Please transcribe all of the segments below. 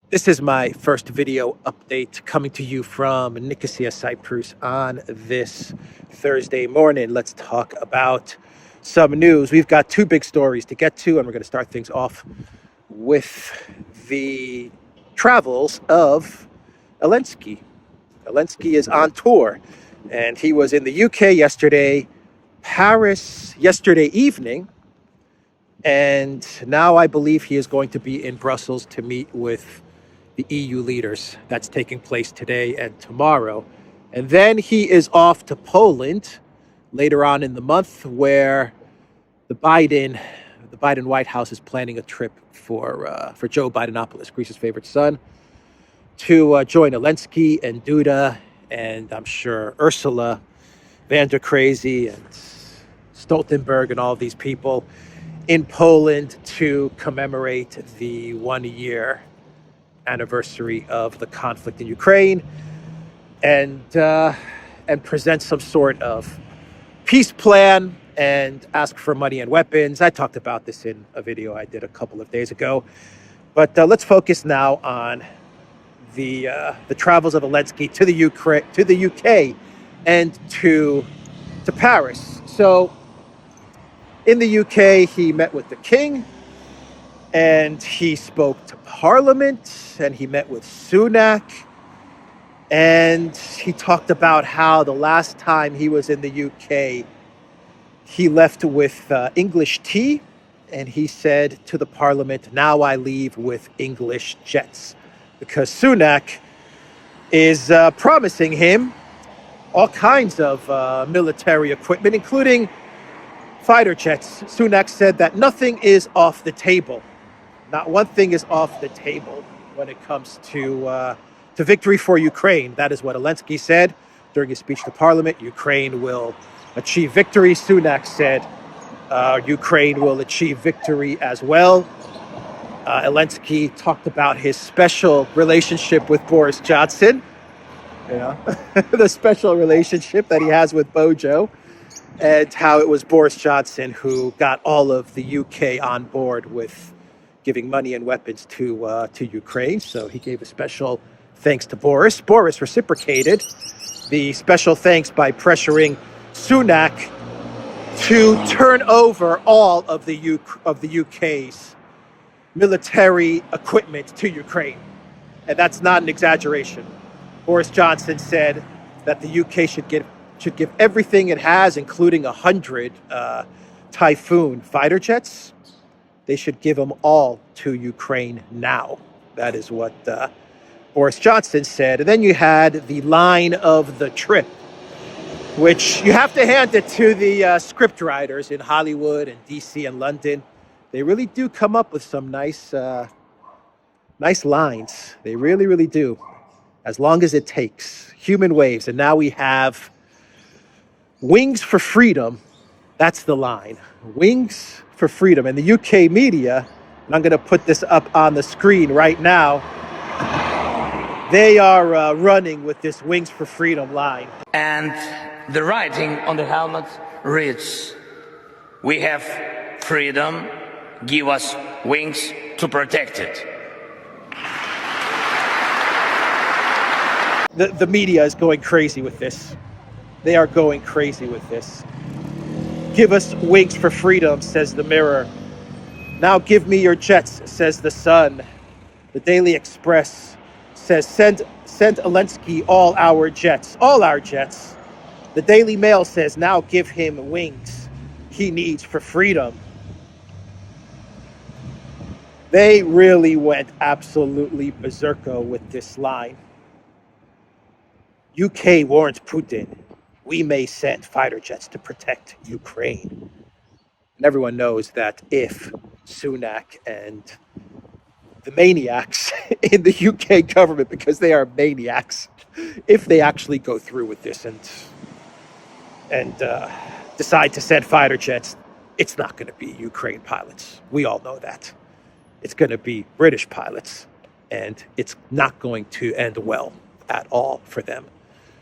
This is my first video update coming to you from Nicosia, Cyprus on this Thursday morning. Let's talk about some news. We've got two big stories to get to, and we're going to start things off with the travels of Zelensky. Zelensky is on tour, and he was in the UK yesterday, Paris yesterday evening, and now I believe he is going to be in Brussels to meet with the EU leaders. That's taking place today and tomorrow. And then he is off to Poland later on in the month, where the Biden White House is planning a trip for Joe Bidenopoulos, Greece's favorite son, to join Zelensky and Duda, and I'm sure Ursula van der Crazy and Stoltenberg and all of these people in Poland to commemorate the 1 year anniversary of the conflict in Ukraine, and present some sort of peace plan and ask for money and weapons. I talked about this in a video I did a couple of days ago, but let's focus now on the travels of Zelensky to the UK, and to Paris. So in the UK, he met with the King, and he spoke to Parliament, and he met with Sunak, and he talked about how the last time he was in the UK, he left with English tea, and he said to the Parliament, "Now I leave with English jets," because Sunak is promising him all kinds of military equipment, including fighter jets. Sunak said that nothing is off the table. Not one thing is off the table when it comes to victory for Ukraine. That is what Zelensky said during his speech to Parliament. Ukraine will achieve victory. Sunak said Ukraine will achieve victory as well. Zelensky talked about his special relationship with Boris Johnson, the special relationship that he has with Bojo, and how it was Boris Johnson who got all of the UK on board with giving money and weapons to Ukraine. So he gave a special thanks to Boris. Boris reciprocated the special thanks by pressuring Sunak to turn over all of the UK's military equipment to Ukraine. And that's not an exaggeration. Boris Johnson said that the UK should give everything it has, including 100 Typhoon fighter jets. They should give them all to Ukraine now. That is what Boris Johnson said. And then you had the line of the trip, which you have to hand it to the script writers in Hollywood and DC and London. They really do come up with some nice lines. They really, really do. As long as it takes. Human waves. And now we have wings for freedom. That's the line. Wings for freedom. And the UK media, and I'm going to put this up on the screen right now, they are running with this wings for freedom line. And the writing on the helmet reads, "We have freedom, give us wings to protect it." The media is going crazy with this. They are going crazy with this. "Give us wings for freedom," says the Mirror. "Now give me your jets," says the Sun. The Daily Express says, send Zelensky all our jets. The Daily Mail says, "Now give him wings he needs for freedom." They really went absolutely berserko with this line. UK warns Putin, "We may send fighter jets to protect Ukraine." And everyone knows that if Sunak and the maniacs in the UK government, because they are maniacs, if they actually go through with this and decide to send fighter jets, it's not going to be Ukraine pilots. We all know that. It's going to be British pilots, and it's not going to end well at all for them.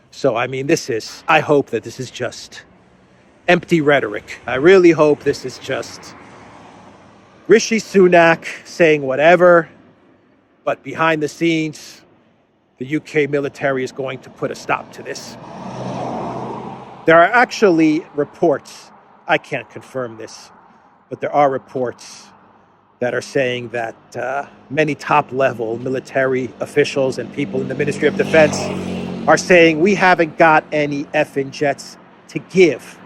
So, I mean, I hope that this is just empty rhetoric. I really hope this is just Rishi Sunak saying whatever But behind the scenes, the UK military is going to put a stop to this. There are actually reports, I can't confirm this, but there are reports that are saying that many top-level military officials and people in the Ministry of Defense are saying we haven't got any effing jets to give.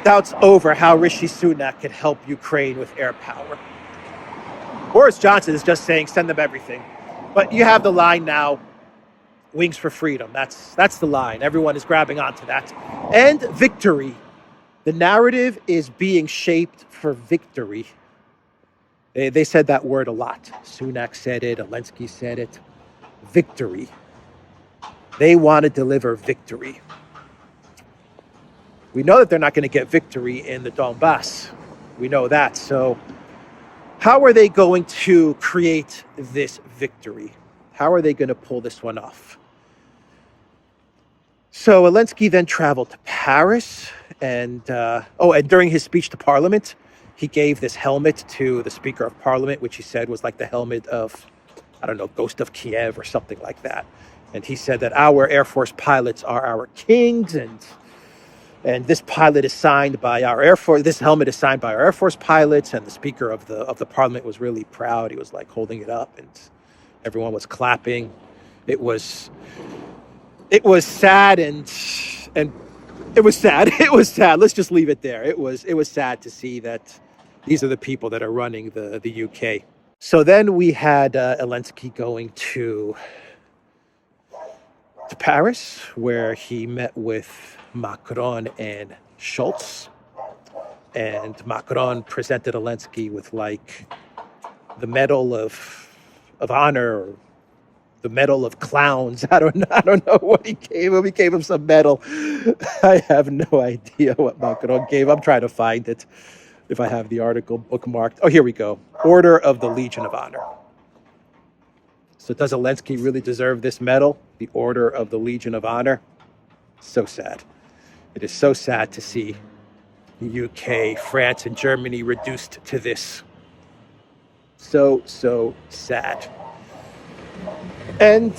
Doubts over how Rishi Sunak could help Ukraine with air power. Boris Johnson is just saying send them everything. But you have the line now, wings for freedom. That's the line. Everyone is grabbing onto that. And victory. The narrative is being shaped for victory. They said that word a lot. Sunak said it. Zelensky said it. Victory. They want to deliver victory. We know that they're not going to get victory in the Donbass. We know that. So how are they going to create this victory? How are they going to pull this one off? So Zelensky then traveled to Paris. And during his speech to Parliament, he gave this helmet to the Speaker of Parliament, which he said was like the helmet of, I don't know, Ghost of Kiev or something like that. And he said that our Air Force pilots are our kings, and this pilot is signed by our Air Force. This helmet is signed by our Air Force pilots, and the Speaker of the Parliament was really proud. He was like holding it up, and everyone was clapping. It was sad and it was sad. It was sad. Let's just leave it there. It was sad to see that these are the people that are running the UK. So then we had Zelensky going to Paris, where he met with Macron and Scholz. And Macron presented Zelensky with like the Medal of Honor, or the Medal of Clowns. I don't know what he gave him. He gave him some medal. I have no idea what Macron gave. I'm trying to find it if I have the article bookmarked. Oh, here we go. Order of the Legion of Honor. So does Zelensky really deserve this medal? The Order of the Legion of Honor? So sad. It is so sad to see the UK, France, and Germany reduced to this. So sad. And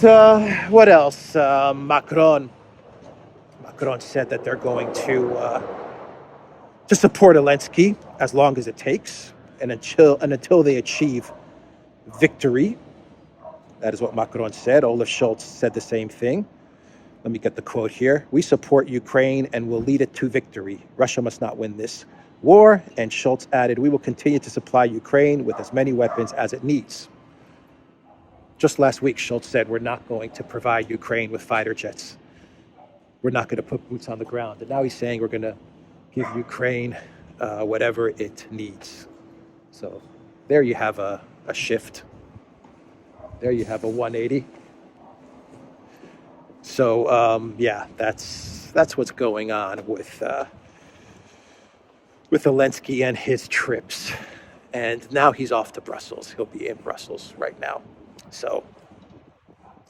what else? Macron said that they're going to support Zelensky as long as it takes, and until they achieve victory. That is what Macron said. Olaf Scholz said the same thing. Let me get the quote here. We support Ukraine and will lead it to victory. Russia must not win this war. And Scholz added, we will continue to supply Ukraine with as many weapons as it needs. Just last week, Scholz said, we're not going to provide Ukraine with fighter jets. We're not going to put boots on the ground. And now he's saying we're going to give Ukraine whatever it needs. So there you have a shift. There you have a 180. So that's what's going on with Zelensky and his trips. And now he's off to Brussels. He'll be in Brussels right now. So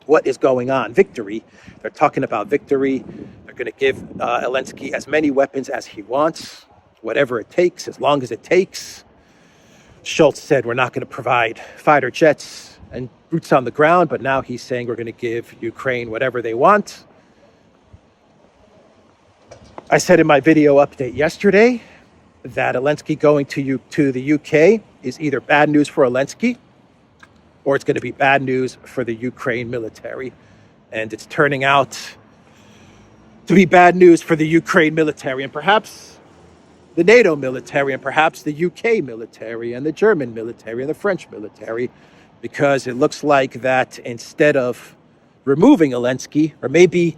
what is going on? Victory. They're talking about victory. They're going to give Zelensky as many weapons as he wants, whatever it takes, as long as it takes. Scholz said we're not going to provide fighter jets and boots on the ground, but now he's saying we're going to give Ukraine whatever they want. I said in my video update yesterday that Zelensky going to the UK is either bad news for Zelensky or it's going to be bad news for the Ukraine military. And it's turning out to be bad news for the Ukraine military and perhaps the NATO military and perhaps the UK military and the German military and the French military, because it looks like that instead of removing Zelensky or maybe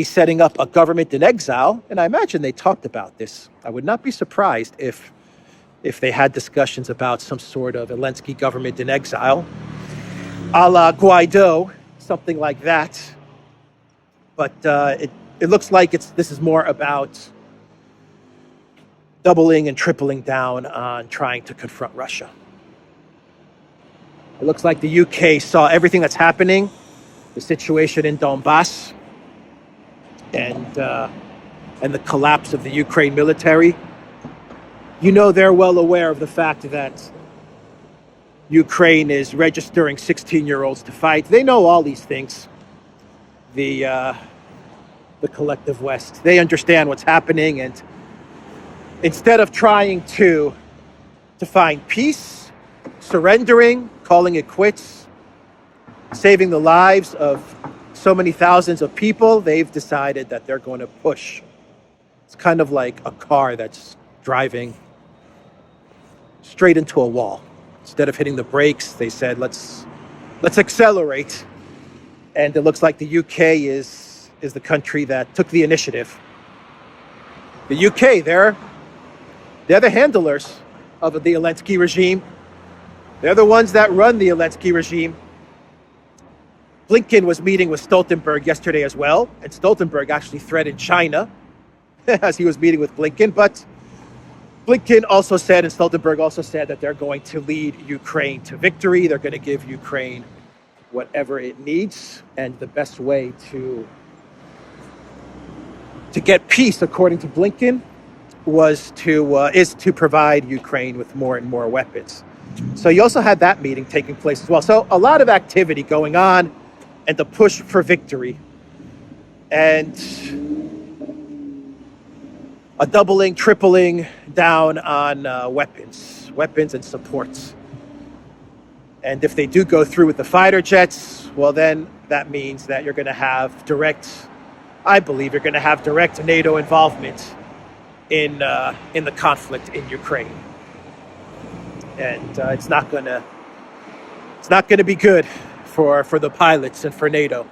setting up a government in exile, and I imagine they talked about this. I would not be surprised if they had discussions about some sort of Zelensky government in exile, a la Guaido, something like that. But it looks like this is more about doubling and tripling down on trying to confront Russia. It looks like the UK saw everything that's happening, the situation in Donbass, and the collapse of the Ukraine military. You know they're well aware of the fact that Ukraine is registering 16-year-olds to fight. They know all these things. The collective West. They understand what's happening, and instead of trying to find peace, surrendering, calling it quits, saving the lives of so many thousands of people, they've decided that they're going to push. It's kind of like a car that's driving straight into a wall. Instead of hitting the brakes, they said, let's accelerate. And it looks like the UK is the country that took the initiative. The UK, they're the handlers of the Zelensky regime. They're the ones that run the Zelensky regime. Blinken was meeting with Stoltenberg yesterday as well, and Stoltenberg actually threatened China as he was meeting with Blinken. But Blinken also said, and Stoltenberg also said, that they're going to lead Ukraine to victory. They're going to give Ukraine whatever it needs, and the best way to get peace, according to Blinken, is to provide Ukraine with more and more weapons. So you also had that meeting taking place as well. So a lot of activity going on, and the push for victory, and a doubling, tripling down on weapons and supports. And if they do go through with the fighter jets, well, then that means that you're going to have I believe you're going to have direct NATO involvement in the conflict in Ukraine. And it's not going to be good for the pilots and for NATO,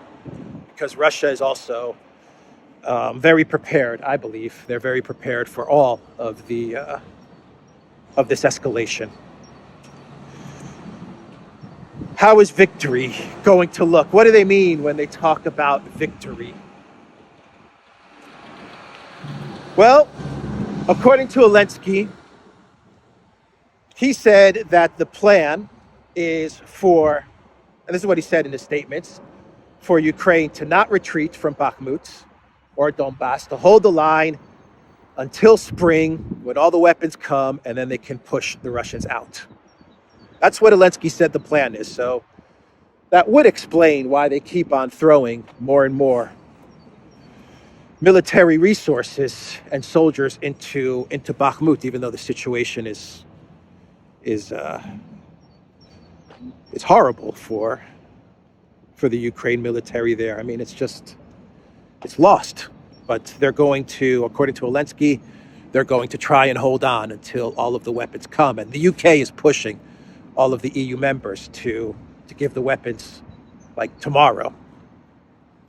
because Russia is also very prepared. I believe they're very prepared for all of this escalation. How is victory going to look? What do they mean when they talk about victory? Well, according to Zelensky, he said that the plan is for, and this is what he said in his statements, for Ukraine to not retreat from Bakhmut or Donbass, to hold the line until spring when all the weapons come, and then they can push the Russians out. That's what Zelensky said the plan is. So that would explain why they keep on throwing more and more military resources and soldiers into Bakhmut, even though the situation is horrible for the Ukraine military there. I mean, it's lost. But they're going to, according to Zelensky, they're going to try and hold on until all of the weapons come. And the UK is pushing all of the EU members to give the weapons like tomorrow.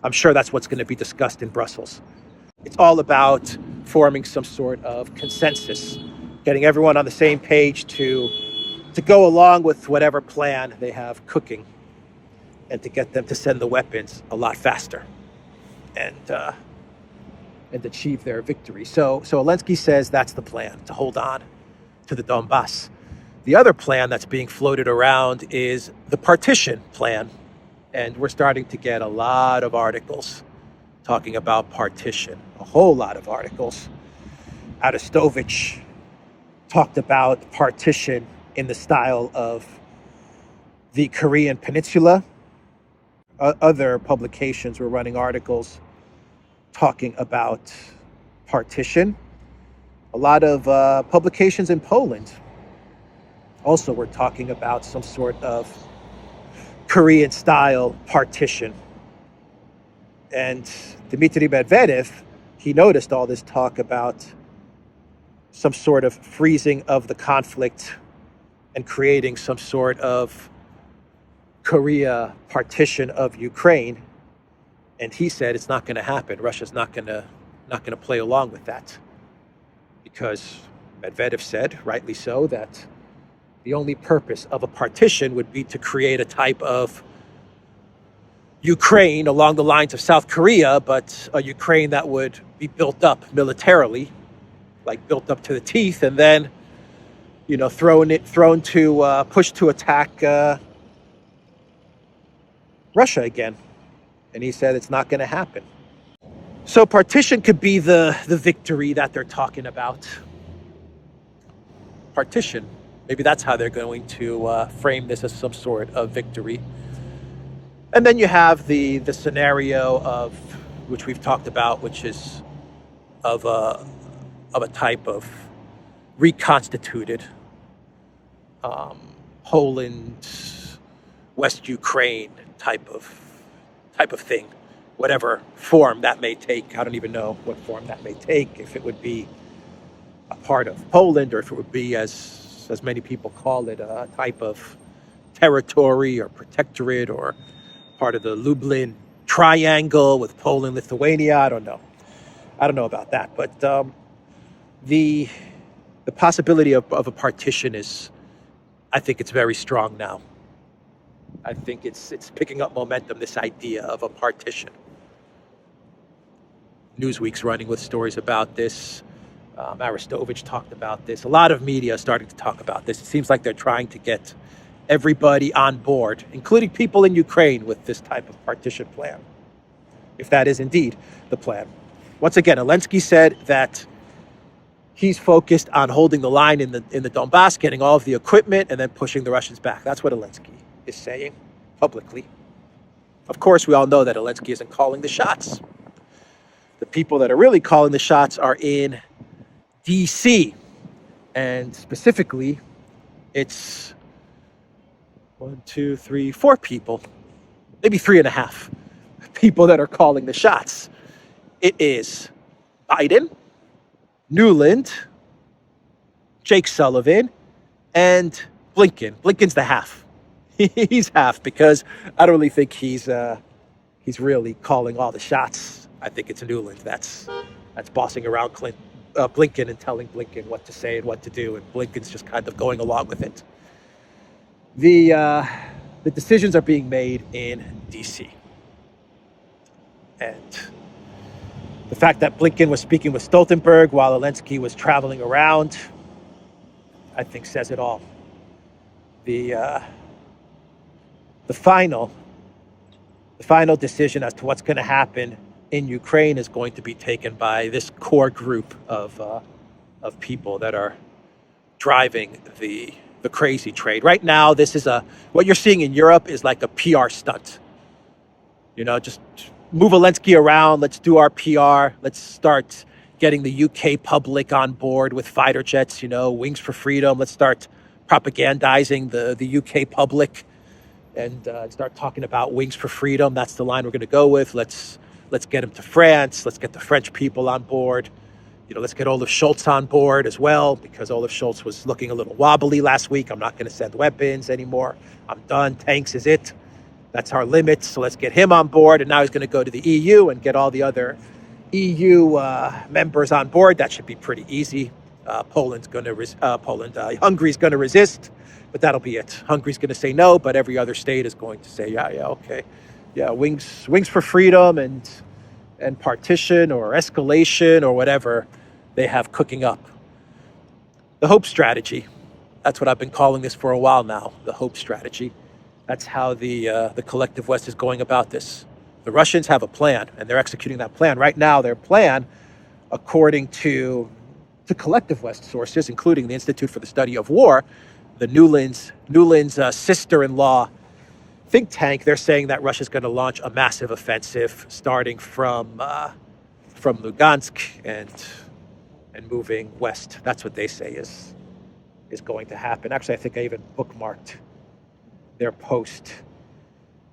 I'm sure that's what's going to be discussed in Brussels. It's all about forming some sort of consensus, getting everyone on the same page to go along with whatever plan they have cooking, and to get them to send the weapons a lot faster and achieve their victory. So Zelensky says that's the plan, to hold on to the Donbass. The other plan that's being floated around is the partition plan. And we're starting to get a lot of articles talking about partition, a whole lot of articles. Arestovich talked about partition in the style of the Korean Peninsula. Other publications were running articles talking about partition. A lot of publications in Poland also were talking about some sort of Korean-style partition. And Dmitry Medvedev, he noticed all this talk about some sort of freezing of the conflict and creating some sort of Korea partition of Ukraine. And he said it's not going to happen. Russia's not going to play along with that, because Medvedev said, rightly so, that the only purpose of a partition would be to create a type of Ukraine along the lines of South Korea, but a Ukraine that would be built up militarily, like built up to the teeth, and then, pushed to attack Russia again. And he said it's not going to happen. So partition could be the victory that they're talking about. Partition. Maybe that's how they're going to frame this as some sort of victory. And then you have the scenario of which we've talked about, which is of a type of reconstituted Poland, West Ukraine type of thing, whatever form that may take. I don't even know what form that may take. If it would be a part of Poland, or if it would be, as many people call it, a type of territory or protectorate, or part of the Lublin Triangle with Poland, Lithuania. I don't know about that, but the possibility of a partition is, I think it's very strong now. I think it's picking up momentum, this idea of a partition. Newsweek's running with stories about this. Aristovich talked about this. A lot of media is starting to talk about this. It seems like they're trying to get everybody on board, including people in Ukraine, with this type of partition plan, if that is indeed the plan. Once again, Zelensky said that he's focused on holding the line in the Donbass, getting all of the equipment, and then pushing the Russians back. That's what Zelensky is saying publicly. Of course, we all know that Zelensky isn't calling the shots. The people that are really calling the shots are in D.C. And specifically, it's 4 people, maybe 3.5 people that are calling the shots. It is Biden, Newland, Jake Sullivan, and Blinken. Blinken's the half. He's half, because I don't really think he's really calling all the shots. I think it's Newland that's bossing around Blinken and telling Blinken what to say and what to do, and Blinken's just kind of going along with it. The decisions are being made in D.C. And the fact that Blinken was speaking with Stoltenberg while Zelensky was traveling around, I think says it all. The final decision as to what's going to happen in Ukraine is going to be taken by this core group of people that are driving the crazy trade. Right now, this is what you're seeing in Europe is like a PR stunt. Just move Zelensky around. Let's do our PR. Let's start getting the UK public on board with fighter jets, Wings for Freedom. Let's start propagandizing the UK public and start talking about Wings for Freedom. That's the line we're going to go with. Let's get them to France. Let's get the French people on board. Let's get Olaf Scholz on board as well, because Olaf Scholz was looking a little wobbly last week. I'm not going to send weapons anymore. I'm done. Tanks is it. That's our limit. So let's get him on board. And now he's going to go to the EU and get all the other EU members on board. That should be pretty easy. Hungary's going to resist, but that'll be it. Hungary's going to say no, but every other state is going to say, yeah, okay. Yeah, wings for freedom and partition or escalation or whatever they have cooking up. The hope strategy. That's what I've been calling this for a while now, the hope strategy. That's how the collective West is going about this. The Russians have a plan, and they're executing that plan. Right now, their plan, according to collective West sources, including the Institute for the Study of War, the Newland's sister-in-law think tank, they're saying that Russia's going to launch a massive offensive starting from Lugansk and moving west. That's what they say is going to happen. Actually, I think I even bookmarked their post.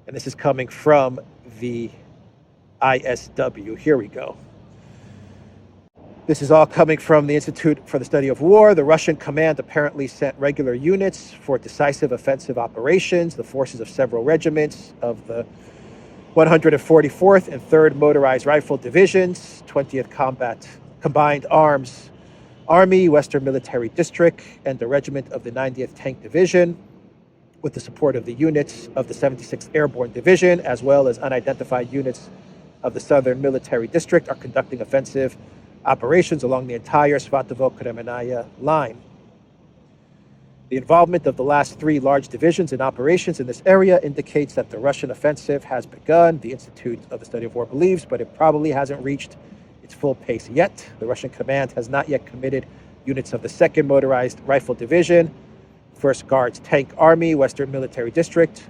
And this is coming from the ISW. Here we go. This is all coming from the Institute for the Study of War. The Russian command apparently sent regular units for decisive offensive operations. The forces of several regiments of the 144th and 3rd Motorized Rifle Divisions, 20th Combined Arms Army, Western Military District, and the regiment of the 90th Tank Division, with the support of the units of the 76th Airborne Division, as well as unidentified units of the Southern Military District, are conducting offensive operations along the entire Svatovo-Kremenaya line. The involvement of the last 3 large divisions in operations in this area indicates that the Russian offensive has begun, the Institute of the Study of War believes, but it probably hasn't reached its full pace yet. The Russian command has not yet committed units of the 2nd Motorized Rifle Division, 1st Guards Tank Army, Western Military District,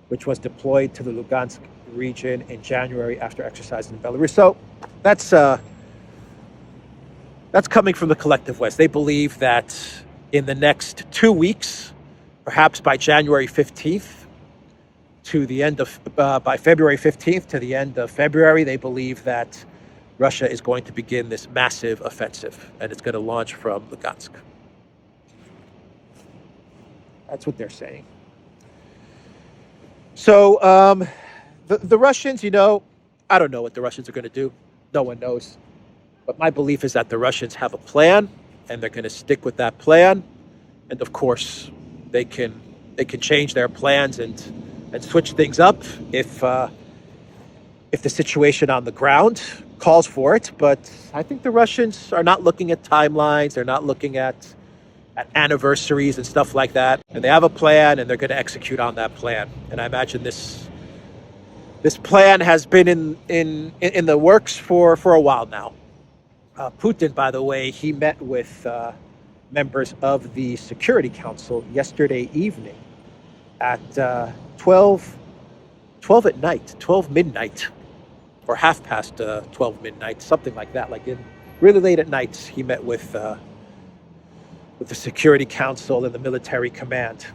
which was deployed to the Lugansk region in January after exercises in Belarus. So that's coming from the collective West. They believe that in the next 2 weeks, perhaps by January 15th to the end of, by February 15th to the end of February, they believe that Russia is going to begin this massive offensive, and it's going to launch from Lugansk. That's what they're saying. So the Russians, I don't know what the Russians are going to do. No one knows. But my belief is that the Russians have a plan, and they're going to stick with that plan. And of course, they can change their plans and switch things up if the situation on the ground calls for it. But I think the Russians are not looking at timelines. They're not looking at anniversaries and stuff like that. And they have a plan, and they're going to execute on that plan. And I imagine this plan has been in the works for a while now. Putin, by the way, he met with members of the Security Council yesterday evening at 12 at night, 12 midnight, or half past 12 midnight, something like that. Like in really late at night, he met with the Security Council and the military command.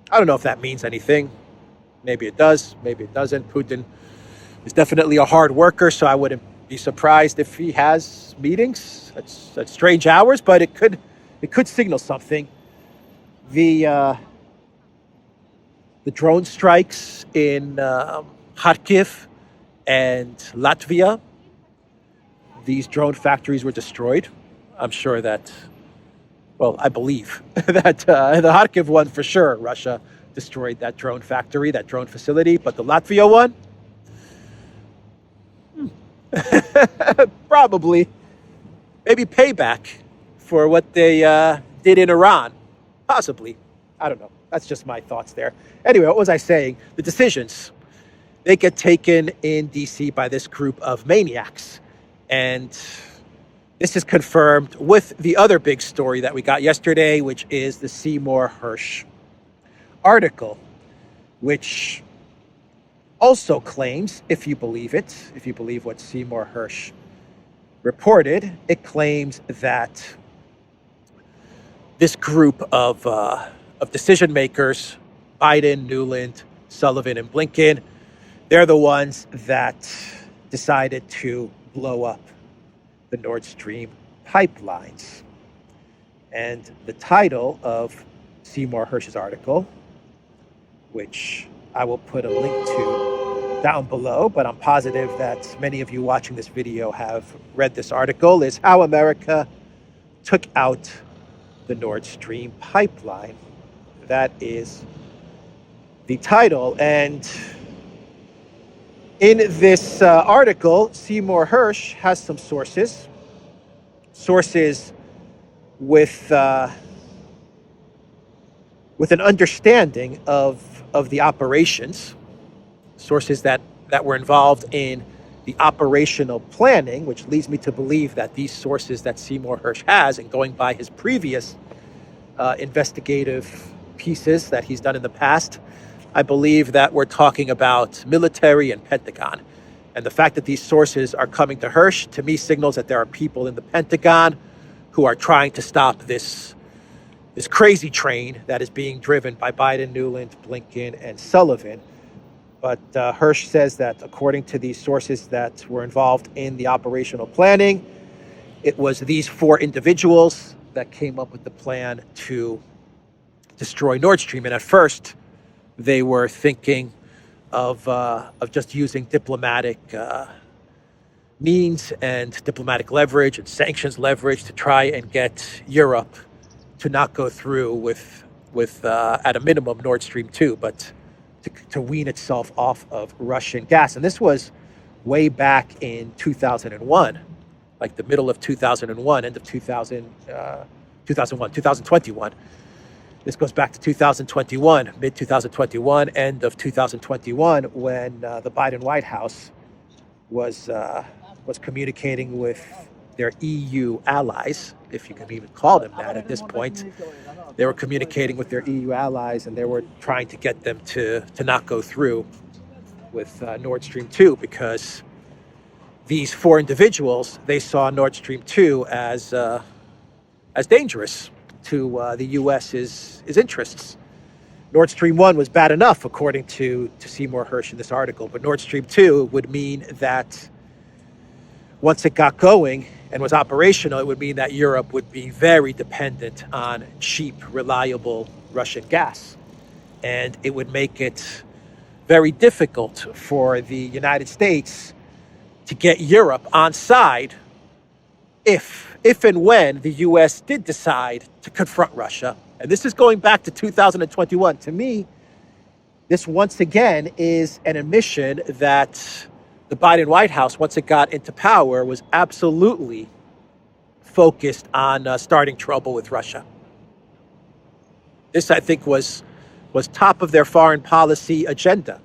I don't know if that means anything. Maybe it does, maybe it doesn't. Putin is definitely a hard worker, so I wouldn't be surprised if he has meetings at strange hours, but it could signal something. The drone strikes in Kharkiv and Latvia, these drone factories were destroyed. I'm sure that, I believe that the Kharkiv one for sure, Russia destroyed that drone factory, that drone facility, but the Latvia one, probably, maybe payback for what they did in Iran. Possibly. I don't know. That's just my thoughts there. Anyway, what was I saying? The decisions, they get taken in D.C. by this group of maniacs. And this is confirmed with the other big story that we got yesterday, which is the Seymour Hersh article, which also claims, if you believe what Seymour Hersh reported, it claims that this group of decision makers, Biden, Nuland, Sullivan, and Blinken, they're the ones that decided to blow up the Nord Stream pipelines. And the title of Seymour Hersh's article, which I will put a link to down below, but I'm positive that many of you watching this video have read this article, is How America Took Out the Nord Stream Pipeline. That is the title. And in this article, Seymour Hersh has some sources with an understanding of the operations, sources that were involved in the operational planning, which leads me to believe that these sources that Seymour Hersh has, and going by his previous investigative pieces that he's done in the past, I believe that we're talking about military and Pentagon. And the fact that these sources are coming to Hersh, to me, signals that there are people in the Pentagon who are trying to stop this crazy train that is being driven by Biden, Nuland, Blinken, and Sullivan. But Hersh says that according to these sources that were involved in the operational planning, it was these 4 individuals that came up with the plan to destroy Nord Stream. And at first, they were thinking of just using diplomatic means and diplomatic leverage and sanctions leverage to try and get Europe to not go through with at a minimum Nord Stream 2, but to wean itself off of Russian gas. And this was way back in 2001, like the middle of 2001, end of 2021. This goes back to 2021, mid-2021, end of 2021, when the Biden White House was communicating with their EU allies if you can even call them that at this point. They were communicating with their EU allies, and they were trying to get them to not go through with Nord Stream 2, because these four individuals, they saw Nord Stream 2 as dangerous to the U.S.'s interests. Nord Stream 1 was bad enough, according to Seymour Hersh in this article, but Nord Stream 2 would mean that once it got going and was operational, it would mean that Europe would be very dependent on cheap, reliable Russian gas. And it would make it very difficult for the United States to get Europe on side if and when the U.S. did decide to confront Russia. And this is going back to 2021. To me, this once again is an admission that the Biden White House, once it got into power, was absolutely focused on starting trouble with Russia. This, I think, was top of their foreign policy agenda.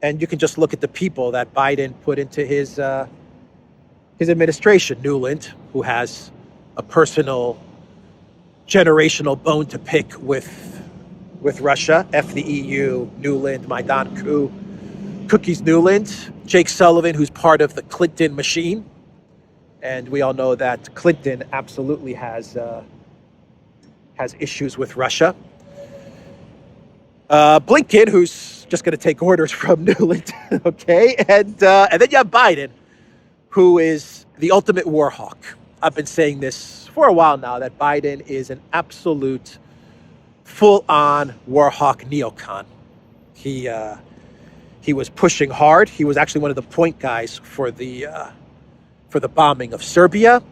And you can just look at the people that Biden put into his administration. Nuland, who has a personal, generational bone to pick with Russia. F the EU, Nuland, Maidan coup, Cookies Nuland. Jake Sullivan, who's part of the Clinton machine. And we all know that Clinton absolutely has issues with Russia. Blinken, who's just going to take orders from Nuland, okay? And then you have Biden, who is the ultimate war hawk. I've been saying this for a while now, that Biden is an absolute full-on war hawk neocon. He was pushing hard. He was actually one of the point guys for the bombing of Serbia.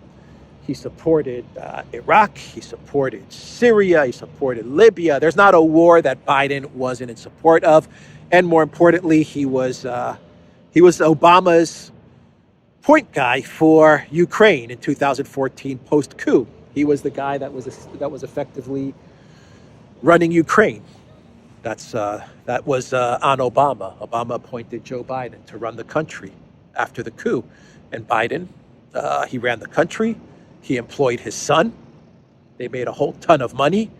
He supported Iraq. He supported Syria. He supported Libya. There's not a war that Biden wasn't in support of. And more importantly, he was Obama's point guy for Ukraine in 2014 post-coup. He was the guy that was effectively running Ukraine. That was on Obama. Obama appointed Joe Biden to run the country after the coup. And Biden, he ran the country. He employed his son. They made a whole ton of money.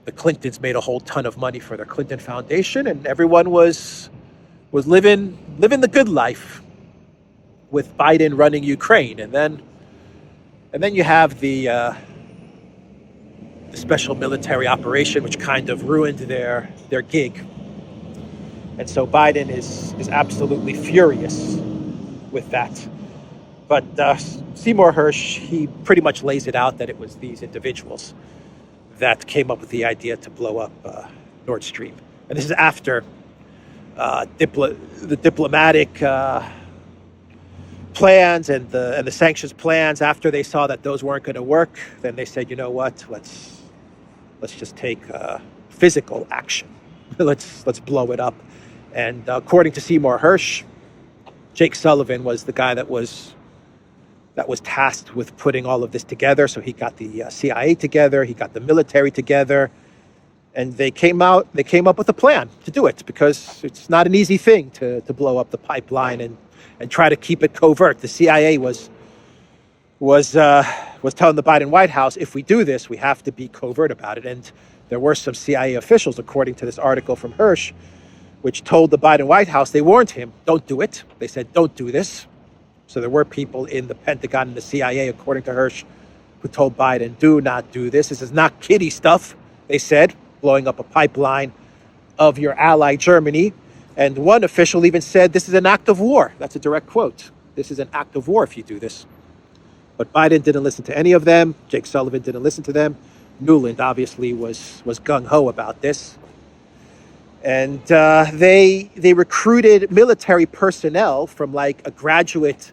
The Clintons made a whole ton of money for their Clinton Foundation, and everyone was living the good life with Biden running Ukraine. And then you have the special military operation, which kind of ruined their gig. And so Biden is absolutely furious with that. But Seymour Hersh, he pretty much lays it out that it was these individuals that came up with the idea to blow up Nord Stream. And this is after the diplomatic plans and the sanctions plans. After they saw that those weren't going to work, then they said, you know what, let's just take physical action. let's blow it up. And according to Seymour Hersh, Jake Sullivan was the guy that was tasked with putting all of this together. So he got the CIA together, he got the military together, and they came up with a plan to do it, because it's not an easy thing to blow up the pipeline and try to keep it covert. The CIA was telling the Biden White House, if we do this, we have to be covert about it. And there were some CIA officials, according to this article from Hersh, which told the Biden White House, they warned him, don't do it. They said, don't do this. So there were people in the Pentagon and the CIA, according to Hersh, who told Biden, do not do this. This is not kiddie stuff, they said, blowing up a pipeline of your ally, Germany. And one official even said, this is an act of war. That's a direct quote. This is an act of war if you do this. But Biden didn't listen to any of them. Jake Sullivan didn't listen to them. Nuland obviously was gung-ho about this. And they recruited military personnel from like a graduate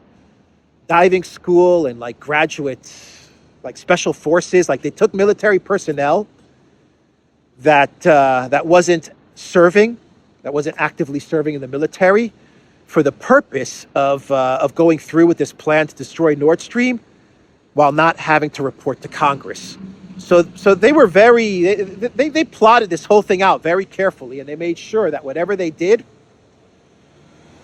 diving school and like graduate like special forces. Like they took military personnel that wasn't actively serving in the military, for the purpose of going through with this plan to destroy Nord Stream while not having to report to Congress. So they were they plotted this whole thing out very carefully, and they made sure that whatever they did,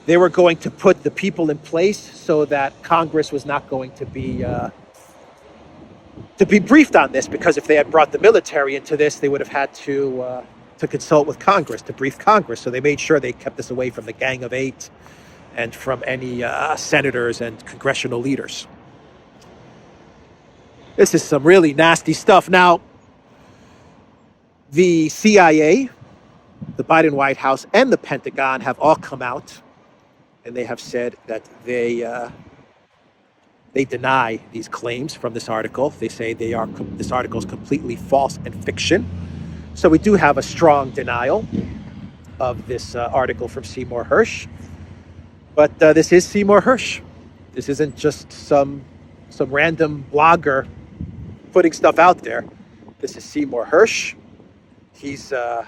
they were going to put the people in place so that Congress was not going to be to be briefed on this, because if they had brought the military into this, they would have had to consult with Congress, to brief Congress. So they made sure they kept this away from the Gang of Eight and from any senators and congressional leaders. This is some really nasty stuff. Now, the CIA, the Biden White House, and the Pentagon have all come out, and they have said that they deny these claims from this article. They say this article is completely false and fiction. So we do have a strong denial of this article from Seymour Hersh. But this is Seymour Hersh. This isn't just some random blogger putting stuff out there. This is Seymour Hersh. He's a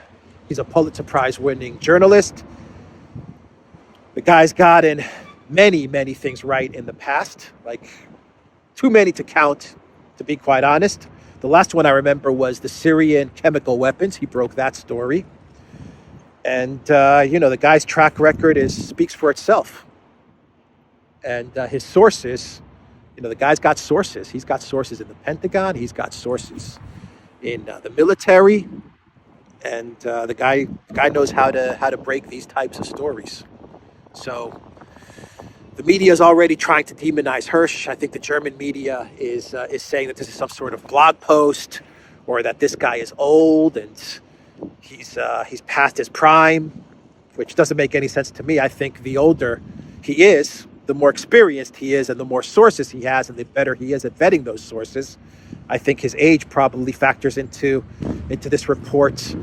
Pulitzer Prize winning journalist. The guy's gotten many, many things right in the past, like too many to count, to be quite honest. The last one I remember was the Syrian chemical weapons. He broke that story. And, the guy's track record speaks for itself. And his sources, the guy's got sources. He's got sources in the Pentagon. He's got sources in the military. And the guy knows how to break these types of stories. So the media is already trying to demonize Hersh. I think the German media is saying that this is some sort of blog post, or that this guy is old and he's past his prime, which doesn't make any sense to me. I think the older he is, the more experienced he is, and the more sources he has, and the better he is at vetting those sources. I think his age probably factors into this report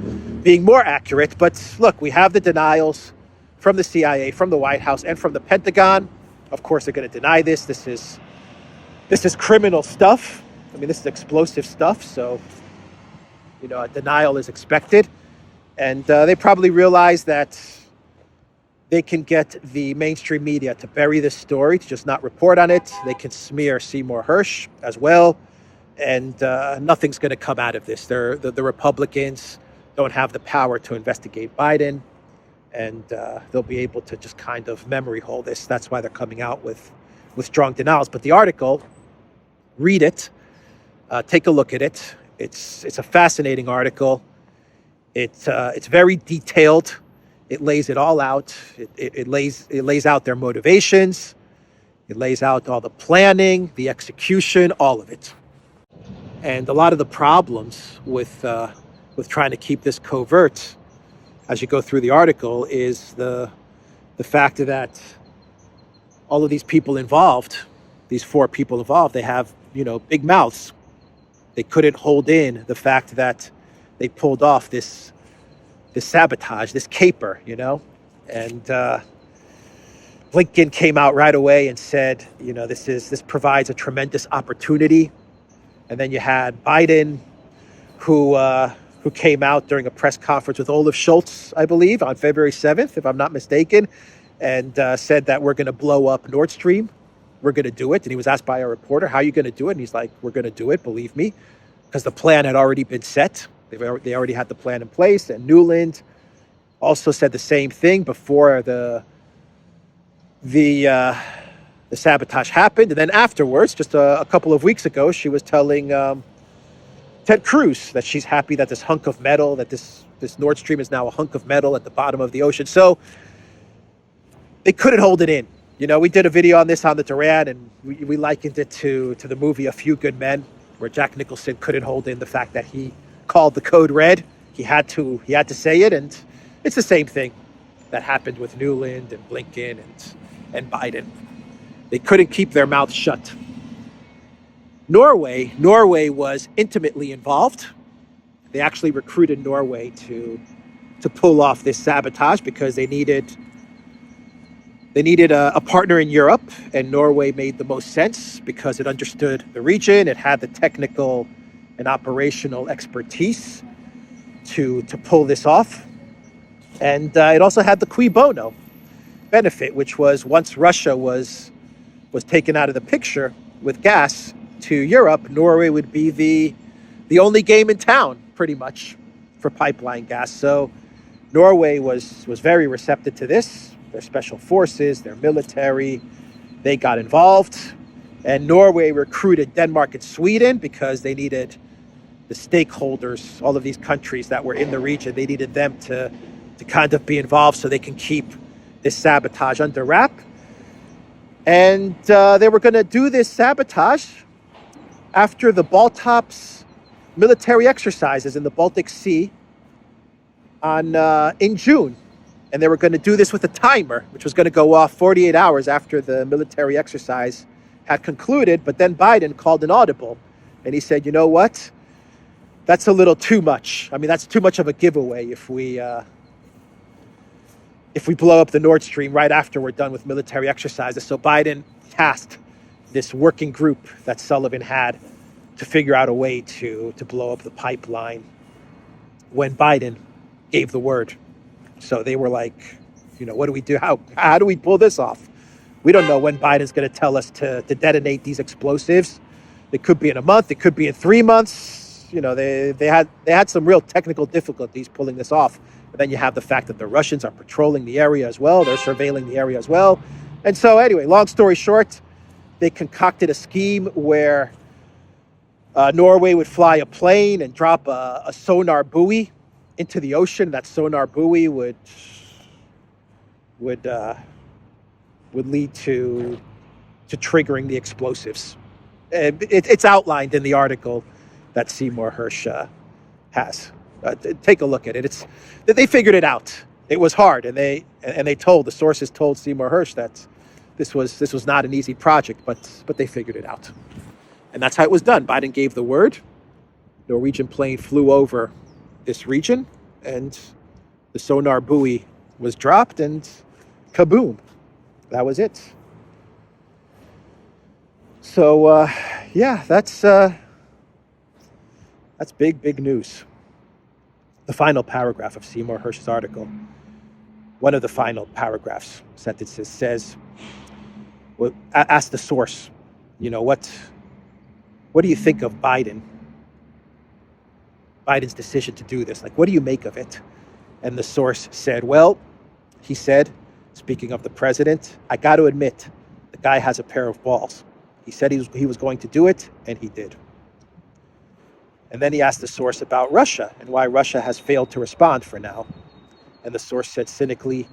being more accurate. But look, we have the denials from the CIA, from the White House, and from the Pentagon. Of course, they're going to deny this. This is criminal stuff. I mean, this is explosive stuff. So, a denial is expected. And they probably realize that they can get the mainstream media to bury this story, to just not report on it. They can smear Seymour Hersh as well. And nothing's going to come out of this. The Republicans don't have the power to investigate Biden. And they'll be able to just kind of memory hold this. That's why they're coming out with strong denials. But the article, read it, take a look at it. It's a fascinating article. It's very detailed. It lays it all out. It lays out their motivations. It lays out all the planning, the execution, all of it. And a lot of the problems with trying to keep this covert, as you go through the article, is the fact that all of these people involved, these 4 people involved, they have, big mouths. They couldn't hold in the fact that they pulled off this sabotage, this caper, and Blinken came out right away and said, this provides a tremendous opportunity. And then you had Biden, who came out during a press conference with Olaf Scholz, I believe, on February 7th, if I'm not mistaken, and said that we're going to blow up Nord Stream. We're going to do it. And he was asked by a reporter, how are you going to do it? And he's like, we're going to do it, believe me, because the plan had already been set. They already had the plan in place. And Nuland also said the same thing before the sabotage happened. And then afterwards, just a couple of weeks ago, she was telling Ted Cruz that she's happy that this hunk of metal, that this Nord Stream is now a hunk of metal at the bottom of the ocean. So they couldn't hold it in. We did a video on this on the Duran, and we likened it to the movie A Few Good Men, where Jack Nicholson couldn't hold in the fact that he called the code red. He had to say it, and it's the same thing that happened with Nuland and Blinken and Biden. They couldn't keep their mouths shut. Norway was intimately involved. They actually recruited Norway to pull off this sabotage because they needed a partner in Europe, and Norway made the most sense because it understood the region. It had the technical and operational expertise to pull this off. And it also had the cui bono benefit, which was once Russia was taken out of the picture with gas to Europe, Norway would be the only game in town, pretty much, for pipeline gas. So Norway was very receptive to this. Their special forces, their military, they got involved. And Norway recruited Denmark and Sweden because they needed the stakeholders, all of these countries that were in the region, they needed them to kind of be involved so they can keep this sabotage under wrap. And they were going to do this sabotage after the Baltops military exercises in the Baltic Sea in June. And they were going to do this with a timer, which was going to go off 48 hours after the military exercise had concluded. But then Biden called an audible, and he said, you know what? That's a little too much. I mean, that's too much of a giveaway if we blow up the Nord Stream right after we're done with military exercises. So Biden tasked this working group that Sullivan had to figure out a way to blow up the pipeline when Biden gave the word. So they were like, what do we do? How do we pull this off? We don't know when Biden's going to tell us to detonate these explosives. It could be in a month. It could be in 3 months. They had some real technical difficulties pulling this off. But then you have the fact that the Russians are patrolling the area as well. They're surveilling the area as well. And so anyway, long story short, they concocted a scheme where Norway would fly a plane and drop a sonar buoy into the ocean. That sonar buoy would lead to triggering the explosives. It's outlined in the article that Seymour Hersh has. Take a look at it. They figured it out. It was hard, and the sources told Seymour Hersh that this was not an easy project, but they figured it out, and that's how it was done. Biden gave the word. Norwegian plane flew over this region, and the sonar buoy was dropped, and kaboom, that was it. So that's big news. The final paragraph of Seymour Hersh's article, one of the final paragraphs, sentences, says, ask the source, what do you think of Biden's decision to do this? Like, what do you make of it? And the source said, well, he said, speaking of the president, I got to admit, the guy has a pair of balls. He said he was going to do it, and he did. And then he asked the source about Russia and why Russia has failed to respond for now. And the source said cynically,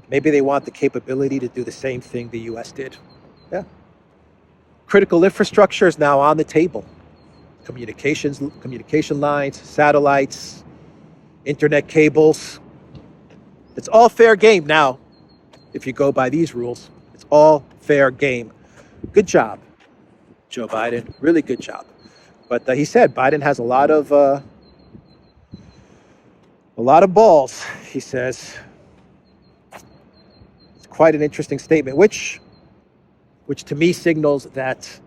maybe they want the capability to do the same thing the U.S. did. Yeah. Critical infrastructure is now on the table. Communication lines, satellites, internet cables. It's all fair game now. If you go by these rules, it's all fair game. Good job, Joe Biden. Really good job. But he said Biden has a lot of balls, he says. It's quite an interesting statement, which to me signals that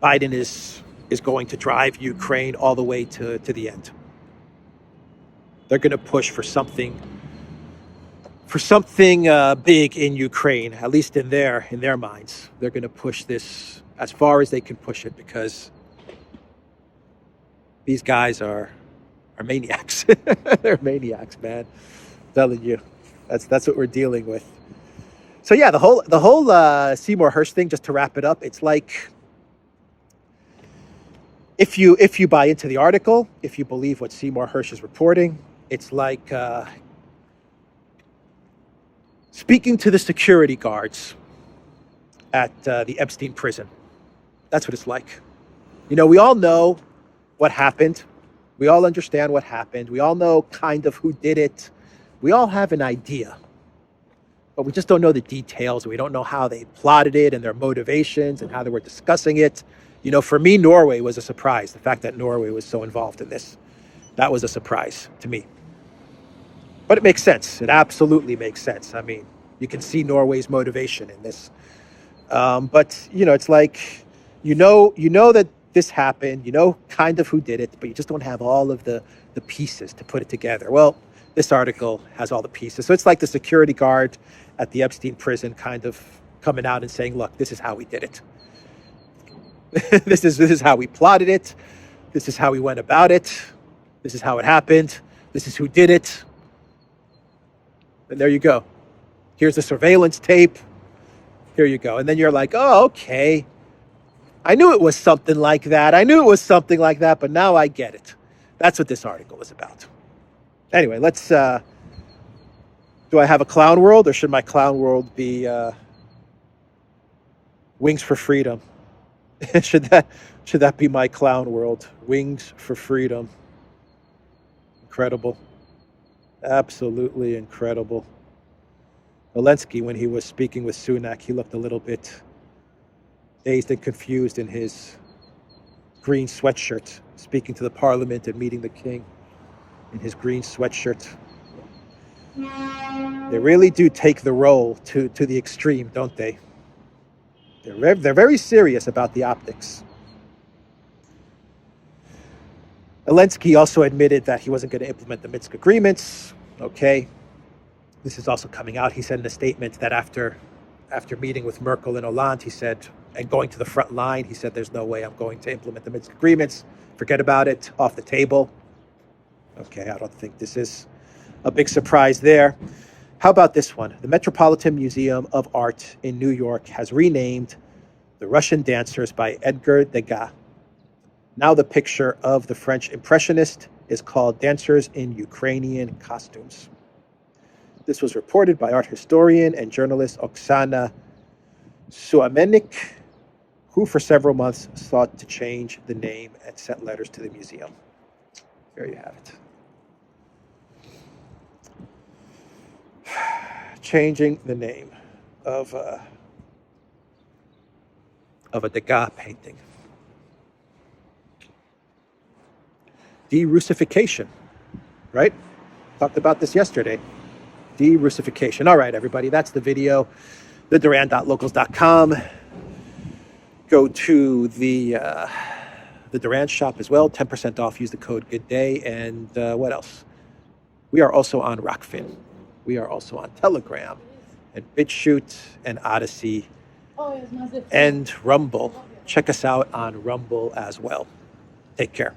Biden is going to drive Ukraine all the way to the end. They're going to push for something big in Ukraine, at least in their minds. They're going to push this as far as they can push it, because these guys are maniacs. They're maniacs, man. I'm telling you, that's what we're dealing with. So yeah, the whole Seymour Hersh thing. Just to wrap it up, it's like if you buy into the article, if you believe what Seymour Hersh is reporting, it's like speaking to the security guards at the Epstein prison. That's what it's like. We all know what happened. We all understand what happened. We all know kind of who did it. We all have an idea, but we just don't know the details. We don't know how they plotted it and their motivations and how they were discussing it. For me, Norway was a surprise. The fact that Norway was so involved in this, that was a surprise to me. But it makes sense. It absolutely makes sense. I mean, you can see Norway's motivation in this. But it's like, that this happened, kind of who did it, but you just don't have all of the pieces to put it together. Well, this article has all the pieces. So it's like the security guard at the Epstein prison kind of coming out and saying, look, this is how we did it. This is how we plotted it. This is how we went about it. This is how it happened. This is who did it. And there you go. Here's the surveillance tape. Here you go. And then you're like, oh, okay. I knew it was something like that. I knew it was something like that, but now I get it. That's what this article was about. Anyway, let's, do I have a clown world, or should my clown world be Wings for Freedom? should that be my clown world? Wings for Freedom. Incredible. Absolutely incredible. Zelensky, when he was speaking with Sunak, he looked a little bit dazed and confused in his green sweatshirt, speaking to the parliament and meeting the king in his green sweatshirt. They really do take the role to the extreme, don't they? They're very serious about the optics. Zelensky also admitted that he wasn't going to implement the Minsk agreements. Okay. This is also coming out. He said in a statement that after meeting with Merkel and Hollande, he said, and going to the front line, he said, there's no way I'm going to implement the Minsk agreements. Forget about it. Off the table. Okay, I don't think this is a big surprise there. How about this one? The Metropolitan Museum of Art in New York has renamed The Russian Dancers by Edgar Degas. Now the picture of the French impressionist is called Dancers in Ukrainian Costumes. This was reported by art historian and journalist Oksana Suamenik, who for several months sought to change the name and sent letters to the museum. There you have it. Changing the name of a Degas painting. De-Russification, right? Talked about this yesterday. De-Russification. All right, everybody, that's the video. The Duran.locals.com. Go to the Duran shop as well. 10% off. Use the code GOODDAY. And what else? We are also on Rockfin. We are also on Telegram and BitChute and Odyssey and Rumble. Check us out on Rumble as well. Take care.